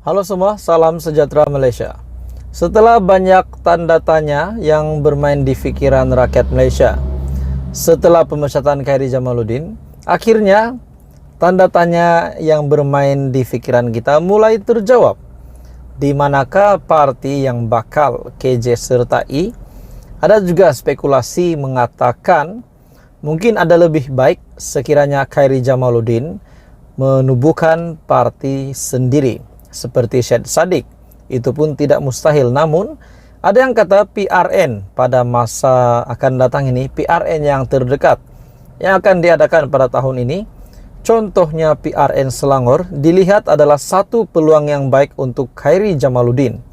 Halo semua, salam sejahtera Malaysia. Setelah banyak tanda tanya yang bermain di fikiran rakyat Malaysia setelah pemecatan Khairy Jamaluddin, akhirnya tanda tanya yang bermain di fikiran kita mulai terjawab. Di manakah parti yang bakal KJ sertai? Ada juga spekulasi mengatakan mungkin ada lebih baik sekiranya Khairy Jamaluddin menubuhkan parti sendiri seperti Syed Saddiq. Itu pun tidak mustahil, namun ada yang kata PRN pada masa akan datang ini, PRN yang terdekat yang akan diadakan pada tahun ini, contohnya PRN Selangor, dilihat adalah satu peluang yang baik untuk Khairy Jamaluddin,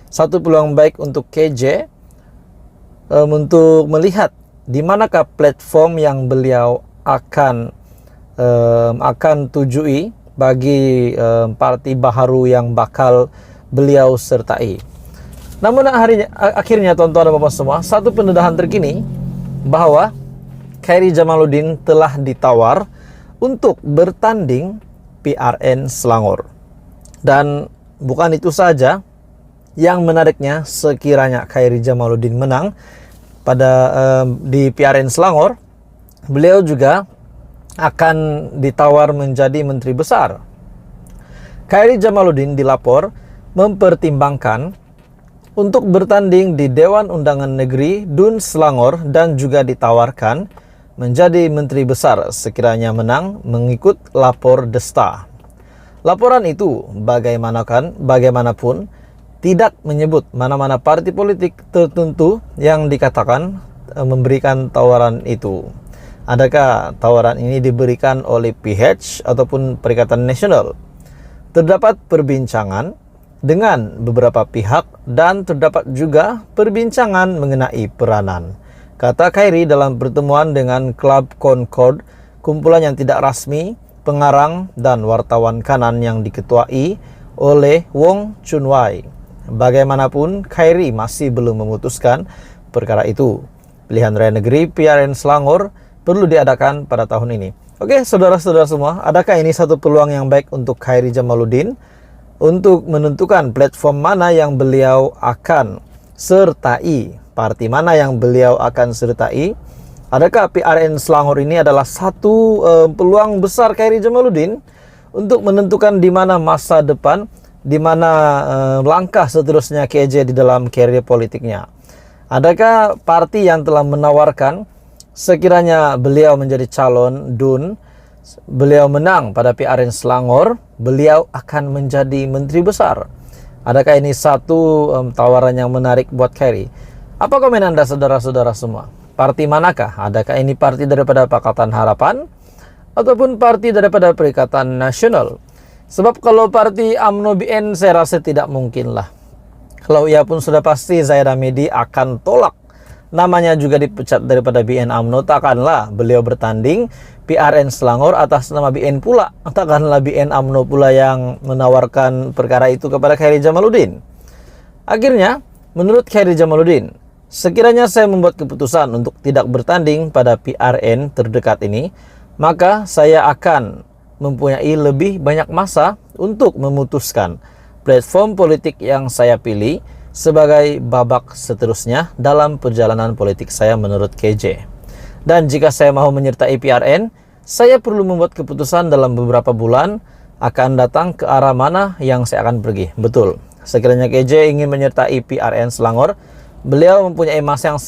satu peluang baik untuk KJ untuk melihat di manakah platform yang beliau akan tujui bagi parti baharu yang bakal beliau sertai. Namun akhirnya tuan-tuan dan puan semua, satu pendedahan terkini bahwa Khairy Jamaluddin telah ditawar untuk bertanding PRN Selangor. Dan bukan itu saja, yang menariknya sekiranya Khairy Jamaluddin menang di PRN Selangor, beliau juga akan ditawar menjadi menteri besar. Khairy Jamaluddin dilapor mempertimbangkan untuk bertanding di Dewan Undangan Negeri DUN Selangor dan juga ditawarkan menjadi menteri besar sekiranya menang mengikut lapor Desta. Laporan itu bagaimanapun tidak menyebut mana-mana parti politik tertentu yang dikatakan memberikan tawaran itu. Adakah tawaran ini diberikan oleh PH ataupun Perikatan Nasional? Terdapat perbincangan dengan beberapa pihak dan terdapat juga perbincangan mengenai peranan. Kata Khairy dalam pertemuan dengan Klub Concord, kumpulan yang tidak rasmi, pengarang dan wartawan kanan yang diketuai oleh Wong Chun Wai. Bagaimanapun, Khairy masih belum memutuskan perkara itu. Pilihan Raya Negeri PRN Selangor perlu diadakan pada tahun ini. Oke, saudara-saudara semua, adakah ini satu peluang yang baik untuk Khairy Jamaluddin untuk menentukan platform mana yang beliau akan sertai, parti mana yang beliau akan sertai? Adakah PRN Selangor ini adalah satu peluang besar Khairy Jamaluddin untuk menentukan di mana masa depan, di mana langkah seterusnya KJ di dalam karier politiknya? Adakah parti yang telah menawarkan sekiranya beliau menjadi calon DUN, beliau menang pada PRN Selangor, beliau akan menjadi menteri besar? Adakah ini satu tawaran yang menarik buat Khairy? Apa komen Anda saudara-saudara semua? Parti manakah? Adakah ini parti daripada Pakatan Harapan ataupun parti daripada Perikatan Nasional? Sebab kalau parti UMNO BN saya rasa tidak mungkin lah. Kalau ia pun sudah pasti Zahid Hamidi akan tolak. Namanya juga dipecat daripada BN UMNO, takkanlah beliau bertanding PRN Selangor atas nama BN pula. Takkanlah BN UMNO pula yang menawarkan perkara itu kepada Khairy Jamaluddin. Akhirnya, menurut Khairy Jamaluddin, sekiranya saya membuat keputusan untuk tidak bertanding pada PRN terdekat ini, maka saya akan mempunyai lebih banyak masa untuk memutuskan platform politik yang saya pilih sebagai babak seterusnya dalam perjalanan politik saya menurut KJ. Dan jika saya mau menyertai PRN, saya perlu membuat keputusan dalam beberapa bulan akan datang ke arah mana yang saya akan pergi. Betul, sekiranya KJ ingin menyertai PRN Selangor, beliau mempunyai masa yang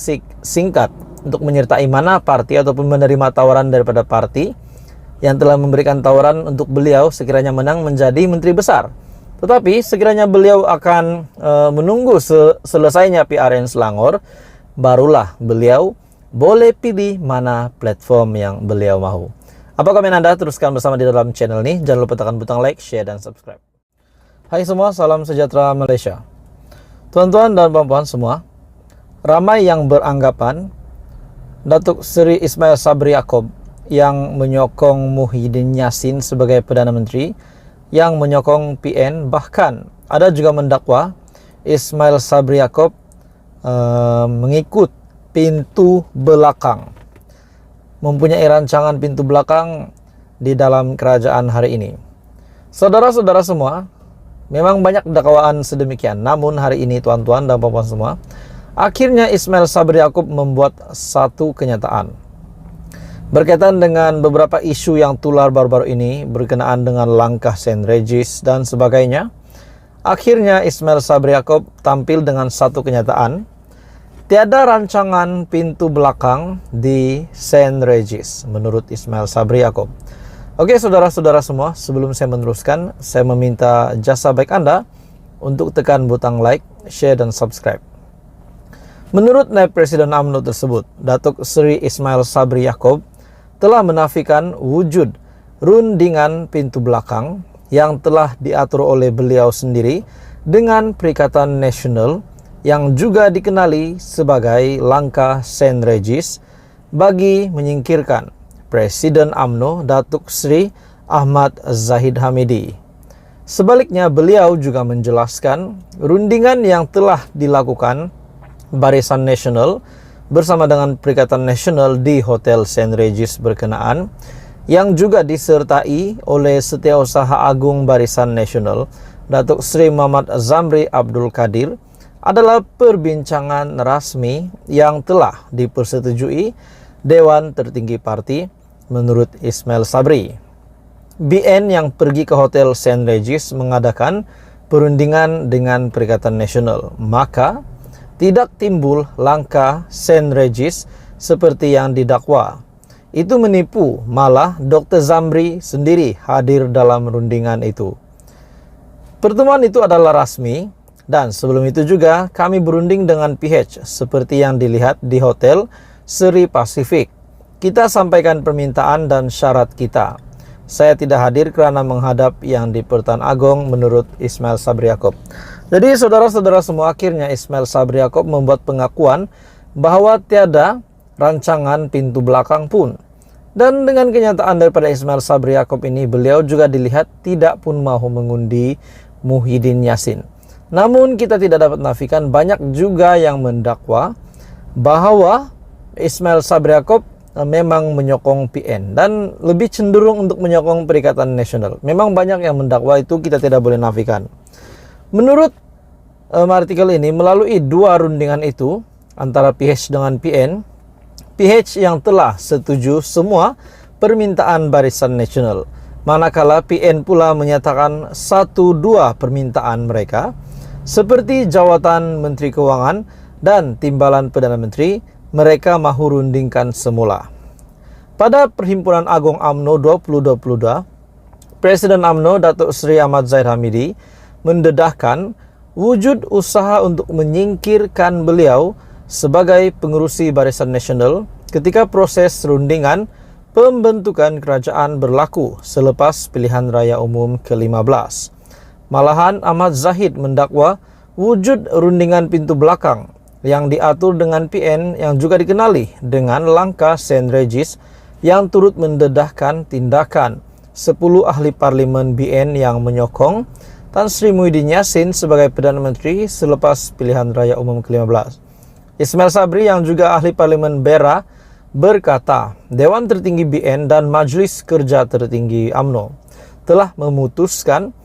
singkat untuk menyertai mana parti ataupun menerima tawaran daripada parti yang telah memberikan tawaran untuk beliau sekiranya menang menjadi menteri besar. Tetapi sekiranya beliau akan menunggu selesainya PRN Selangor, barulah beliau boleh pilih mana platform yang beliau mau. Apa komen Anda? Teruskan bersama di dalam channel ini. Jangan lupa tekan butang like, share, dan subscribe. Hai semua, salam sejahtera Malaysia. Tuan-tuan dan puan-puan semua, ramai yang beranggapan Datuk Seri Ismail Sabri Yaakob yang menyokong Muhyiddin Yassin sebagai Perdana Menteri, yang menyokong PN, bahkan ada juga mendakwa Ismail Sabri Yaakob mengikut pintu belakang, mempunyai rancangan pintu belakang di dalam kerajaan hari ini. Saudara-saudara semua, Memang banyak dakwaan sedemikian, namun hari ini tuan-tuan dan puan-puan semua, akhirnya Ismail Sabri Yaakob membuat satu kenyataan. Berkaitan dengan beberapa isu yang tular baru-baru ini berkenaan dengan langkah St. Regis dan sebagainya, akhirnya Ismail Sabri Yaakob tampil dengan satu kenyataan. Tiada rancangan pintu belakang di St. Regis menurut Ismail Sabri Yaakob. Oke saudara-saudara semua, sebelum saya meneruskan, saya meminta jasa baik Anda untuk tekan butang like, share, dan subscribe. Menurut Naib Presiden UMNO tersebut, Datuk Seri Ismail Sabri Yaakob telah menafikan wujud rundingan pintu belakang yang telah diatur oleh beliau sendiri dengan Perikatan Nasional yang juga dikenali sebagai langkah St. Regis bagi menyingkirkan Presiden UMNO Datuk Seri Ahmad Zahid Hamidi. Sebaliknya, beliau juga menjelaskan rundingan yang telah dilakukan Barisan Nasional bersama dengan Perikatan Nasional di Hotel St. Regis berkenaan yang juga disertai oleh Setiausaha Agung Barisan Nasional Datuk Seri Muhammad Zamri Abdul Qadir adalah perbincangan rasmi yang telah dipersetujui Dewan Tertinggi Parti menurut Ismail Sabri. BN yang pergi ke Hotel St. Regis mengadakan perundingan dengan Perikatan Nasional, maka tidak timbul langkah St. Regis seperti yang didakwa. Itu menipu, malah Dr. Zamri sendiri hadir dalam rundingan itu. Pertemuan itu adalah rasmi, dan sebelum itu juga kami berunding dengan PH seperti yang dilihat di Hotel Seri Pacific. Kita sampaikan permintaan dan syarat kita. Saya tidak hadir kerana menghadap yang di Pertuan Agong menurut Ismail Sabri Yaakob. Jadi saudara-saudara semua, akhirnya Ismail Sabri Yaakob membuat pengakuan bahwa tiada rancangan pintu belakang pun. Dan dengan kenyataan daripada Ismail Sabri Yaakob ini, beliau juga dilihat tidak pun mahu mengundi Muhyiddin Yassin. Namun kita tidak dapat nafikan banyak juga yang mendakwa bahwa Ismail Sabri Yaakob memang menyokong PN dan lebih cenderung untuk menyokong Perikatan Nasional. Memang banyak yang mendakwa itu, kita tidak boleh nafikan. Menurut artikel ini, melalui dua rundingan itu antara PH dengan PN, PH yang telah setuju semua permintaan Barisan Nasional, manakala PN pula menyatakan 1-2 permintaan mereka seperti jawatan Menteri Keuangan dan timbalan Perdana Menteri mereka mahu rundingkan semula. Pada Perhimpunan Agung UMNO 2022, Presiden UMNO Datuk Seri Ahmad Zahid Hamidi mendedahkan wujud usaha untuk menyingkirkan beliau sebagai pengerusi Barisan Nasional ketika proses rundingan pembentukan kerajaan berlaku selepas pilihan raya umum ke-15. Malahan Ahmad Zahid mendakwa wujud rundingan pintu belakang yang diatur dengan PN yang juga dikenali dengan langkah St. Regis yang turut mendedahkan tindakan 10 ahli parlimen BN yang menyokong Tan Sri Muhyiddin Yassin sebagai Perdana Menteri selepas pilihan raya umum ke-15. Ismail Sabri yang juga ahli parlimen BERA berkata, Dewan Tertinggi BN dan Majlis Kerja Tertinggi UMNO telah memutuskan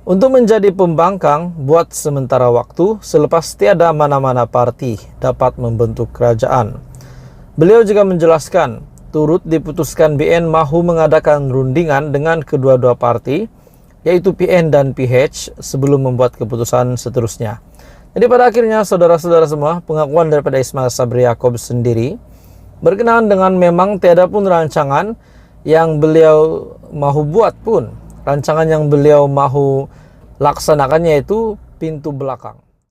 untuk menjadi pembangkang buat sementara waktu selepas tiada mana-mana parti dapat membentuk kerajaan. Beliau juga menjelaskan, turut diputuskan BN mahu mengadakan rundingan dengan kedua-dua parti, yaitu PN dan PH, sebelum membuat keputusan seterusnya. Jadi pada akhirnya saudara-saudara semua, pengakuan daripada Ismail Sabri Yaakob sendiri berkenaan dengan memang tiada pun rancangan yang beliau mahu buat pun. Rancangan yang beliau mahu laksanakannya itu pintu belakang.